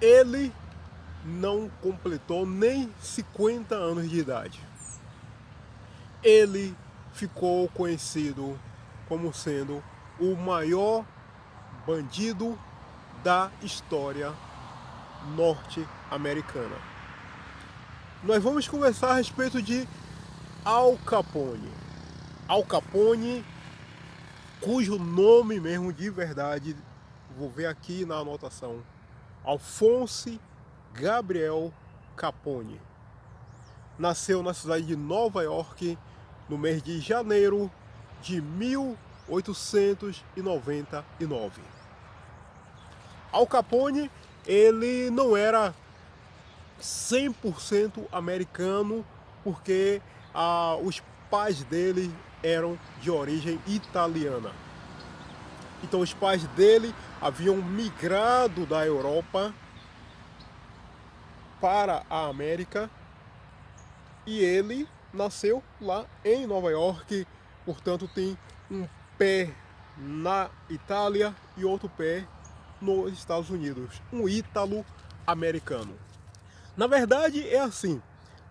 Ele não completou nem 50 anos de idade. Ele ficou conhecido como sendo o maior bandido da história norte-americana. Nós vamos conversar a respeito de Al Capone. Al Capone, cujo nome mesmo de verdade, vou ver aqui na anotação, Alphonse Gabriel Capone. Nasceu na cidade de Nova York no mês de janeiro de 1899. Al Capone, ele não era 100% americano, porque os pais dele eram de origem italiana. Então os pais dele haviam migrado da Europa para a América e ele nasceu lá em Nova York, portanto tem um pé na Itália e outro pé nos Estados Unidos, um ítalo-americano. Na verdade é assim,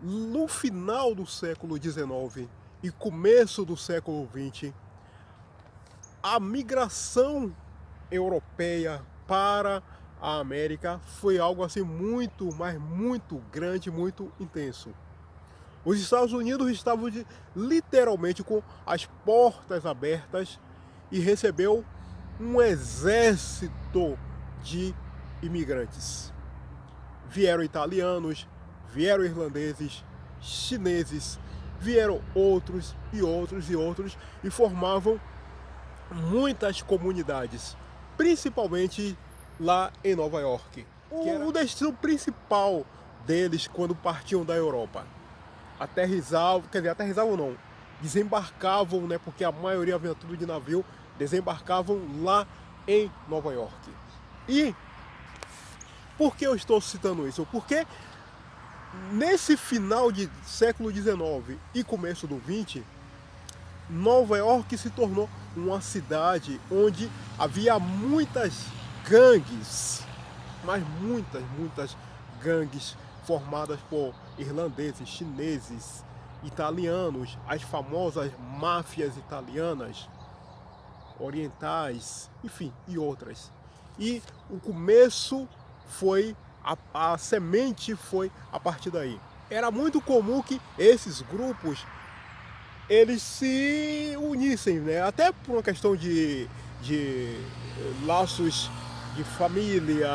no final do século XIX e começo do século XX, a migração europeia para a América foi algo assim muito, mas muito grande, muito intenso. Os Estados Unidos estavam literalmente com as portas abertas e recebeu um exército de imigrantes. Vieram italianos, vieram irlandeses, chineses, vieram outros e outros e outros e formavam muitas comunidades, principalmente lá em Nova York. O destino principal deles quando partiam da Europa. Aterrizavam não, desembarcavam, né, porque a maioria vinha tudo de navio, desembarcavam lá em Nova York. E por que eu estou citando isso? Porque nesse final de século XIX e começo do XX, Nova York se tornou uma cidade onde havia muitas gangues, mas muitas gangues formadas por irlandeses, chineses, italianos, as famosas máfias italianas, orientais, enfim, e outras. E o começo foi, a semente foi a partir daí. Era muito comum que esses grupos eles se unissem, né? Até por uma questão de laços de família,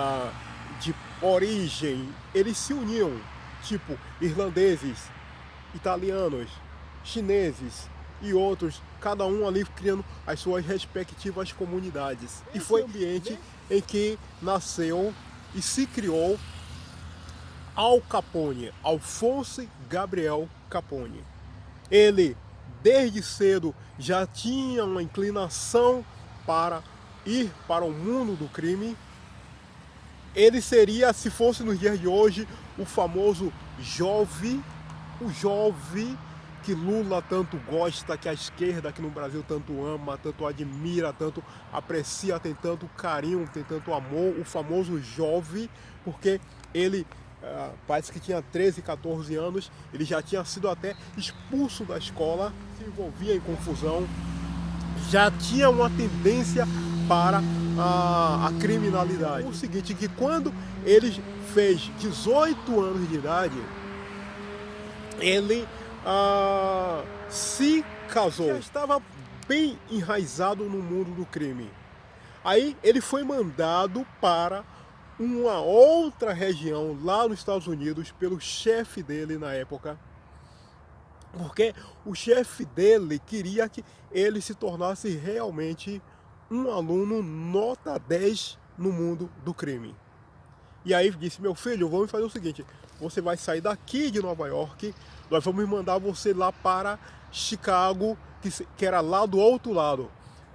de origem, eles se uniam, tipo irlandeses, italianos, chineses e outros, cada um ali criando as suas respectivas comunidades. E foi o ambiente em que nasceu e se criou Al Capone, Alphonse Gabriel Capone. Ele desde cedo já tinha uma inclinação para ir para o mundo do crime. Ele seria, se fosse nos dias de hoje, o famoso jovem, o jovem que Lula tanto gosta, que a esquerda aqui no Brasil tanto ama, tanto admira, tanto aprecia, tem tanto carinho, tem tanto amor, o famoso jovem, porque ele parece que tinha 13, 14 anos, ele já tinha sido até expulso da escola, se envolvia em confusão, já tinha uma tendência para a criminalidade. O seguinte, que quando ele fez 18 anos de idade, ele se casou. Já estava bem enraizado no mundo do crime. Aí ele foi mandado para uma outra região lá nos Estados Unidos pelo chefe dele na época, porque o chefe dele queria que ele se tornasse realmente um aluno nota 10 no mundo do crime. E aí disse: meu filho, vamos fazer o seguinte, você vai sair daqui de Nova York, nós vamos mandar você lá para Chicago, que era lá do outro lado.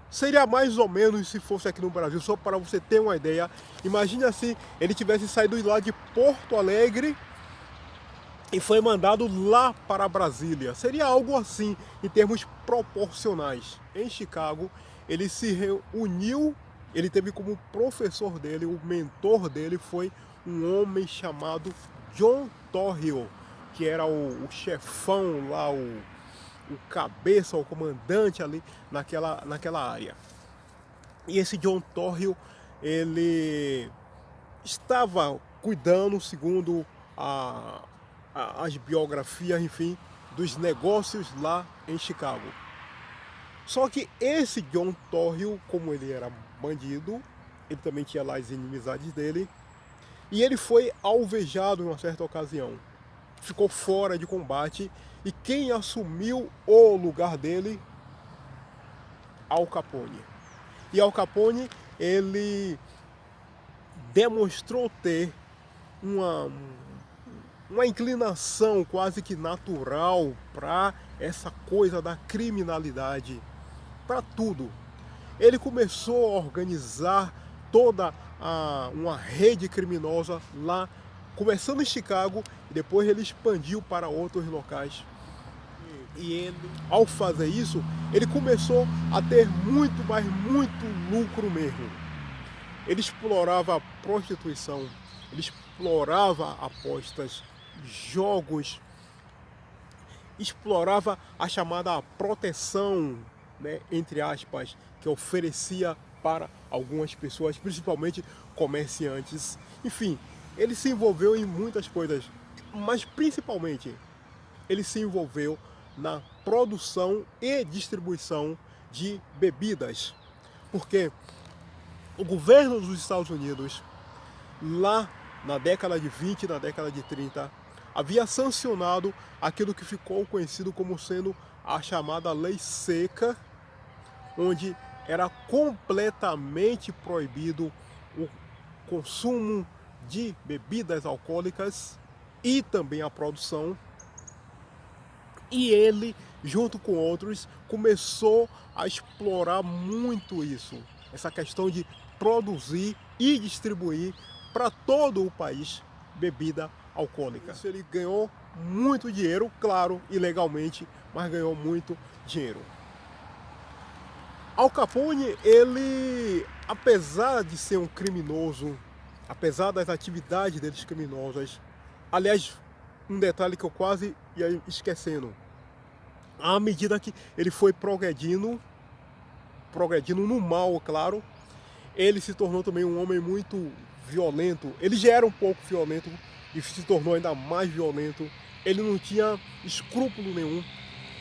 Seria mais ou menos se fosse aqui no Brasil, só para você ter uma ideia. Imagine assim, ele tivesse saído lá de Porto Alegre e foi mandado lá para Brasília. Seria algo assim, em termos proporcionais. Em Chicago, ele se reuniu Ele teve como professor dele, o mentor dele foi um homem chamado John Torrio, que era o chefão lá, o cabeça, o comandante ali naquela área. E esse John Torrio, ele estava cuidando, segundo as biografias, enfim, dos negócios lá em Chicago. Só que esse John Torrio, como ele era bandido, ele também tinha lá as inimizades dele, e ele foi alvejado em uma certa ocasião. Ficou fora de combate, e quem assumiu o lugar dele? Al Capone. E Al Capone, ele demonstrou ter uma inclinação quase que natural para essa coisa da criminalidade, para tudo. Ele começou a organizar toda uma rede criminosa lá, começando em Chicago, e depois ele expandiu para outros locais. E ele, ao fazer isso, ele começou a ter muito, mas muito lucro mesmo. Ele explorava a prostituição, ele explorava apostas, jogos, explorava a chamada proteção, né, entre aspas, que oferecia para algumas pessoas, principalmente comerciantes. Enfim, ele se envolveu em muitas coisas, mas principalmente ele se envolveu na produção e distribuição de bebidas, porque o governo dos Estados Unidos, lá na década de 20, na década de 30, havia sancionado aquilo que ficou conhecido como sendo a chamada Lei Seca, onde era completamente proibido o consumo de bebidas alcoólicas e também a produção. E ele, junto com outros, começou a explorar muito isso, essa questão de produzir e distribuir para todo o país bebida alcoólica. Isso ele ganhou muito dinheiro, claro, ilegalmente, mas ganhou muito dinheiro. Al Capone, ele, apesar de ser um criminoso, apesar das atividades deles criminosas, aliás, um detalhe que eu quase ia esquecendo, à medida que ele foi progredindo no mal, claro, ele se tornou também um homem muito violento. Ele já era um pouco violento e se tornou ainda mais violento. Ele não tinha escrúpulo nenhum,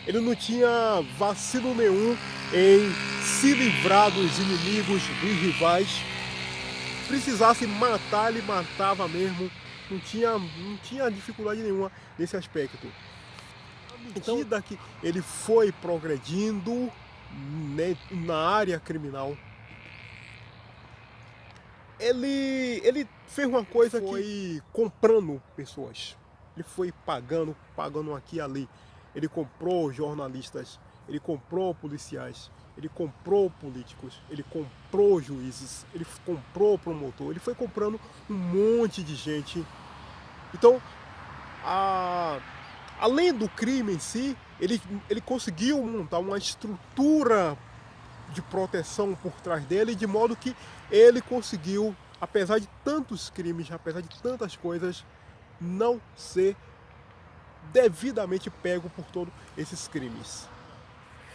ele não tinha vacilo nenhum em se livrar dos inimigos, dos rivais. Precisasse matar, ele matava mesmo. Não tinha dificuldade nenhuma nesse aspecto. À medida que ele foi progredindo, né, na área criminal, ele fez uma coisa que foi comprando pessoas. Ele foi pagando aqui e ali. Ele comprou jornalistas, ele comprou policiais, ele comprou políticos, ele comprou juízes, ele comprou promotor, ele foi comprando um monte de gente. Então, além do crime em si, ele conseguiu montar uma estrutura de proteção por trás dele, de modo que ele conseguiu, apesar de tantos crimes, apesar de tantas coisas, não ser devidamente pego por todos esses crimes.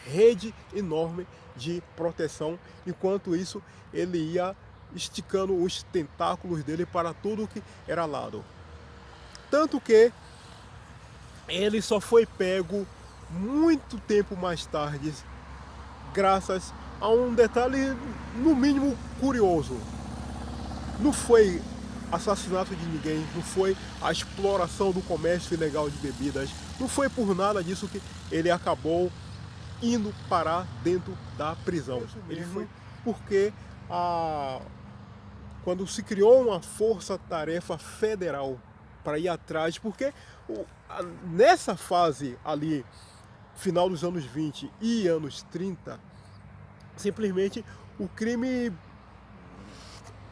Rede enorme de proteção, enquanto isso ele ia esticando os tentáculos dele para tudo que era lado. Tanto que ele só foi pego muito tempo mais tarde, graças a um detalhe no mínimo curioso. Não foi assassinato de ninguém, não foi a exploração do comércio ilegal de bebidas, não foi por nada disso que ele acabou indo parar dentro da prisão. Ele foi porque quando se criou uma força-tarefa federal para ir atrás, porque nessa fase ali, final dos anos 20 e anos 30, simplesmente o crime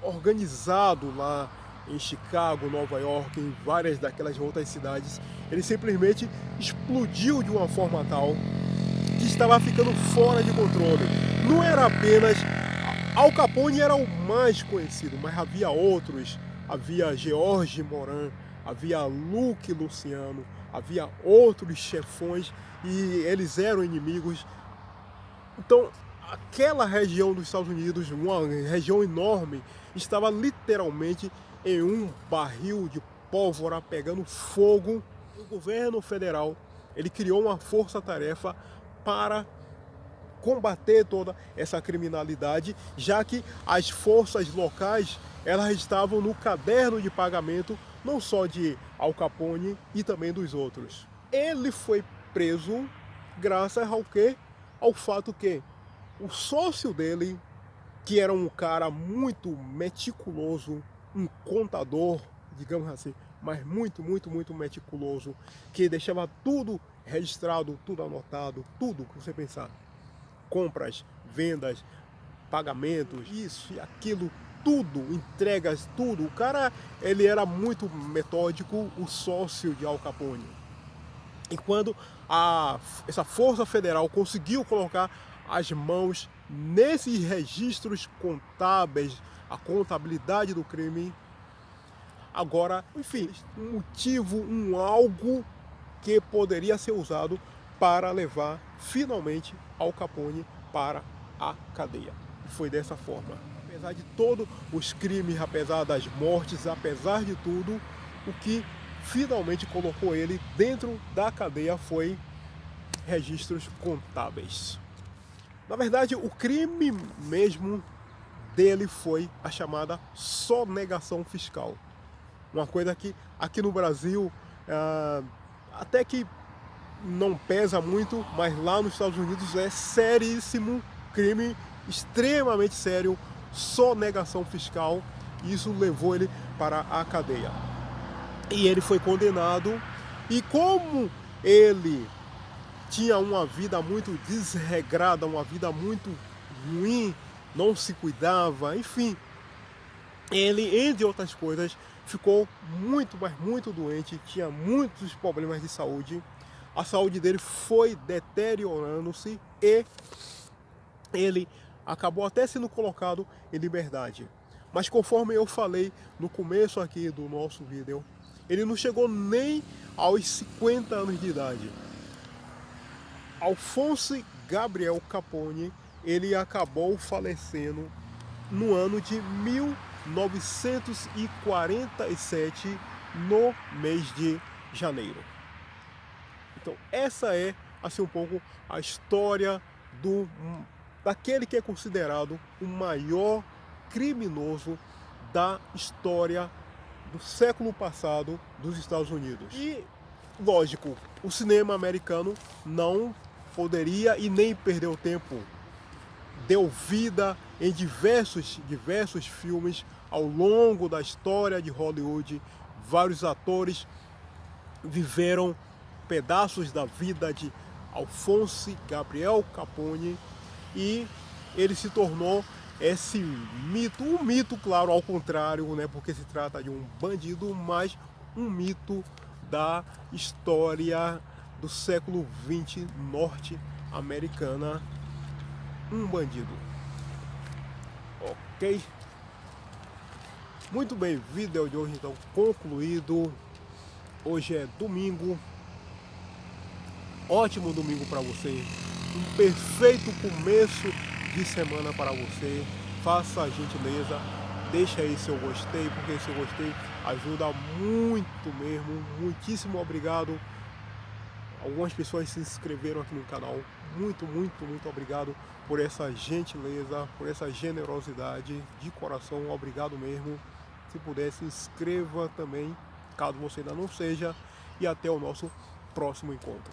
organizado lá em Chicago, Nova York, em várias daquelas outras cidades, ele simplesmente explodiu de uma forma tal que estava ficando fora de controle. Não era apenas Al Capone era o mais conhecido, mas havia outros. Havia George Moran, havia Luke Luciano, havia outros chefões e eles eram inimigos. Então, aquela região dos Estados Unidos, uma região enorme, estava literalmente em um barril de pólvora pegando fogo. O governo federal, ele criou uma força-tarefa para combater toda essa criminalidade, já que as forças locais, elas estavam no caderno de pagamento não só de Al Capone e também dos outros. Ele foi preso graças ao quê? Ao fato que o sócio dele, que era um cara muito meticuloso, um contador, digamos assim, mas muito meticuloso, que deixava tudo registrado, tudo anotado, tudo que você pensar. Compras, vendas, pagamentos, isso e aquilo, tudo, entregas, tudo. O cara, ele era muito metódico, o sócio de Al Capone. E quando essa força federal conseguiu colocar as mãos nesses registros contábeis, a contabilidade do crime, agora, enfim, um motivo, um algo que poderia ser usado para levar finalmente Al Capone para a cadeia. E foi dessa forma. Apesar de todos os crimes, apesar das mortes, apesar de tudo, o que finalmente colocou ele dentro da cadeia foi registros contábeis. Na verdade, o crime mesmo dele foi a chamada sonegação fiscal. Uma coisa que aqui no Brasil até que não pesa muito, mas lá nos Estados Unidos é seríssimo, crime extremamente sério, sonegação fiscal. E isso levou ele para a cadeia. E ele foi condenado, e como ele tinha uma vida muito desregrada, uma vida muito ruim, não se cuidava, enfim, ele, entre outras coisas, ficou muito, mas muito doente, tinha muitos problemas de saúde, a saúde dele foi deteriorando-se e ele acabou até sendo colocado em liberdade. Mas conforme eu falei no começo aqui do nosso vídeo, ele não chegou nem aos 50 anos de idade. Alphonse Gabriel Capone, ele acabou falecendo no ano de 1947, no mês de janeiro. Então essa é assim um pouco a história daquele que é considerado o maior criminoso da história do século passado dos Estados Unidos. E, lógico, o cinema americano não poderia e nem perdeu tempo. Deu vida em diversos filmes ao longo da história de Hollywood. Vários atores viveram pedaços da vida de Alphonse Gabriel Capone e ele se tornou esse mito, um mito, claro, ao contrário, né, porque se trata de um bandido, mas um mito da história do século XX norte-americana, um bandido. Ok? Muito bem, vídeo de hoje então concluído. Hoje é domingo, ótimo domingo para você, um perfeito começo de semana para você. Faça a gentileza, deixa aí seu gostei, porque seu gostei ajuda muito mesmo. Muitíssimo obrigado. Algumas pessoas se inscreveram aqui no canal. Muito obrigado por essa gentileza, por essa generosidade de coração. Obrigado mesmo. Se puder, se inscreva também, caso você ainda não seja. E até o nosso próximo encontro.